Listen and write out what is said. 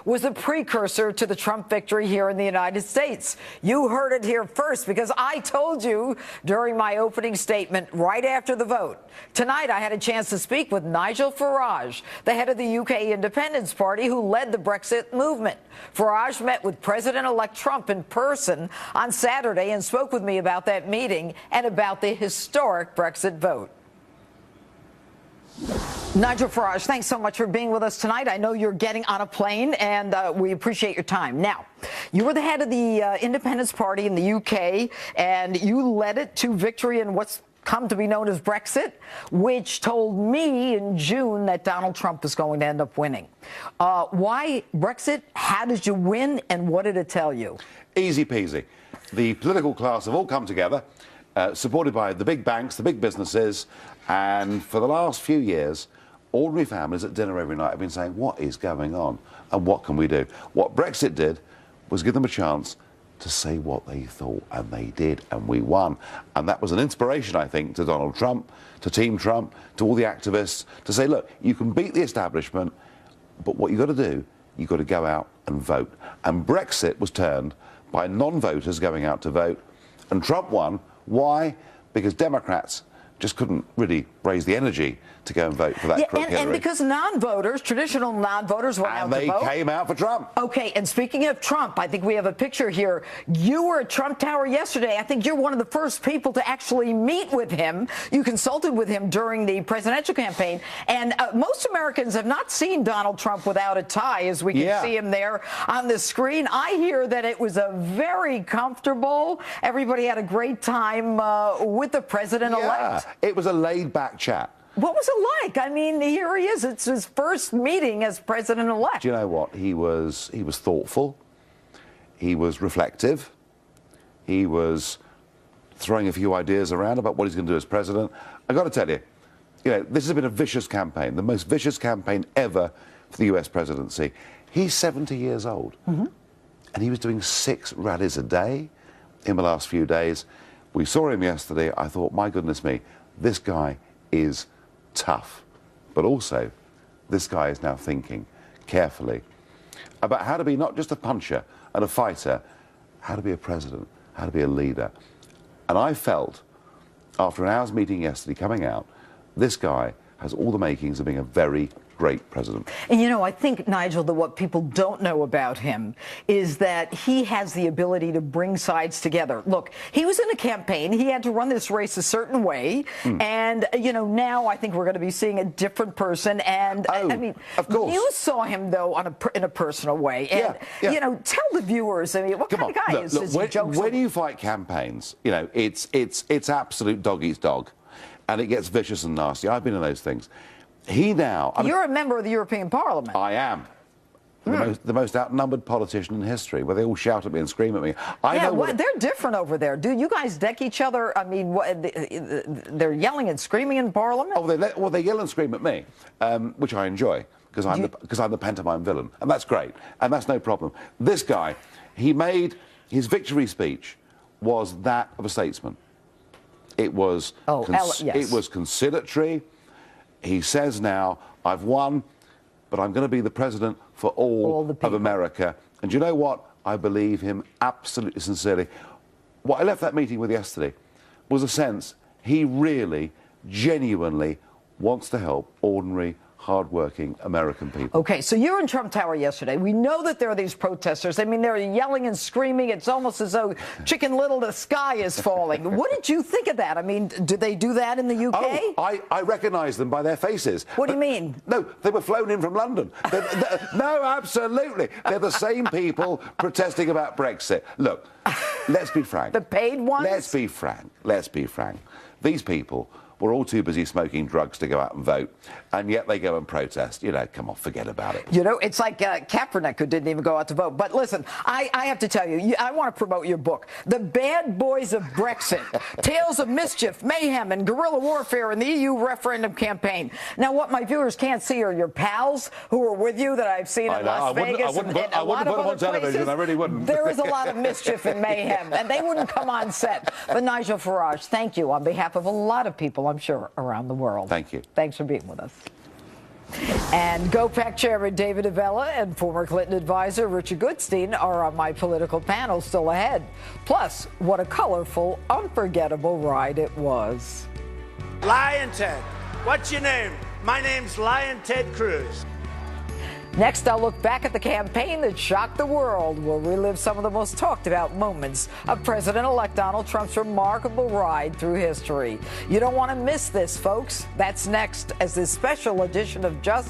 was a precursor to the Trump victory here in the United States. You heard it here first because I told you during my opening statement right after the vote. Tonight, I had a chance to speak with Nigel Farage, the head of the UK Independence Party who led the Brexit movement. Farage met with President-elect Trump in person on Saturday and spoke with me about that meeting and about the historic Brexit vote. Nigel Farage, thanks so much for being with us tonight. I know you're getting on a plane, and we appreciate your time. Now, you were the head of the Independence Party in the UK, and you led it to victory in what's come to be known as Brexit, which told me in June that Donald Trump is going to end up winning. Why Brexit? How did you win, and what did it tell you? Easy peasy. The political class have all come together, supported by the big banks, the big businesses, and for the last few years, ordinary families at dinner every night have been saying, what is going on and what can we do? What Brexit did was give them a chance to say what they thought, and they did, and we won. And that was an inspiration, I think, to Donald Trump, to Team Trump, to all the activists, to say, look, you can beat the establishment, but what you've got to do, you've got to go out and vote. And Brexit was turned by non-voters going out to vote, and Trump won. Why? Because Democrats just couldn't really raise the energy to go and vote for that crook Hillary. And because non-voters, traditional non-voters went out to vote. And they came out for Trump. Okay, and speaking of Trump, I think we have a picture here. You were at Trump Tower yesterday. I think you're one of the first people to actually meet with him. You consulted with him during the presidential campaign. And most Americans have not seen Donald Trump without a tie, as we can see him there on the screen. I hear that it was a very comfortable, everybody had a great time with the president-elect. It was a laid-back chat. What was it like? I mean, here he is. It's his first meeting as president-elect. Do you know what? He was thoughtful. He was reflective. He was throwing a few ideas around about what he's going to do as president. I've got to tell you, this has been a vicious campaign, the most vicious campaign ever for the US presidency. He's 70 years old, and he was doing 6 rallies a day in the last few days. We saw him yesterday. I thought, my goodness me, this guy is tough. But also, this guy is now thinking carefully about how to be not just a puncher and a fighter, how to be a president, how to be a leader. And I felt, after an hour's meeting yesterday coming out, this guy has all the makings of being a very great president. And I think, Nigel, that what people don't know about him is that he has the ability to bring sides together. Look, he was in a campaign. He had to run this race a certain way. And, now I think we're going to be seeing a different person. And, I mean, of course. You saw him, though, in a personal way. And, tell the viewers, I mean, what kind of guy is this? When you fight campaigns, it's absolute dog eats dog. And it gets vicious and nasty. I've been in those things. You're a member of the European Parliament. I am. The most outnumbered politician in history, where they all shout at me and scream at me. They're different over there. Do you guys deck each other? I mean, they're yelling and screaming in Parliament? Oh, they yell and scream at me, which I enjoy, because I'm the pantomime villain. And that's great. And that's no problem. This guy, he made his victory speech was that of a statesman. It was, it was conciliatory. He says now, I've won, but I'm going to be the president for all of America. And you know what? I believe him absolutely sincerely. What I left that meeting with yesterday was a sense he really, genuinely wants to help ordinary, hard-working American people. Okay, so you're in Trump Tower yesterday. We know that there are these protesters. I mean, they're yelling and screaming. It's almost as though Chicken Little, the sky is falling. What did you think of that? I mean, do they do that in the UK? Oh, I recognise them by their faces. What do you mean? No, they were flown in from London. No, absolutely. They're the same people protesting about Brexit. Look, let's be frank. The paid ones? Let's be frank. Let's be frank. These people were all too busy smoking drugs to go out and vote, and yet they go and protest. Come on, forget about it. It's like Kaepernick, who didn't even go out to vote. But listen, I have to tell you, I want to promote your book, The Bad Boys of Brexit, Tales of Mischief, Mayhem, and Guerrilla Warfare in the EU Referendum Campaign. Now, what my viewers can't see are your pals who are with you that I've seen in Las Vegas and a lot of other places. I really wouldn't. There is a lot of mischief and mayhem, and they wouldn't come on set. But Nigel Farage, thank you on behalf of a lot of people, I'm sure, around the world. Thank you. Thanks for being with us. And GOPEC Chairman David Avella and former Clinton advisor Richard Goodstein are on my political panel still ahead. Plus, what a colorful, unforgettable ride it was. Lion Ted, what's your name? My name's Lion Ted Cruz. Next, I'll look back at the campaign that shocked the world. We'll relive some of the most talked about moments of President-elect Donald Trump's remarkable ride through history. You don't want to miss this, folks. That's next as this special edition of Just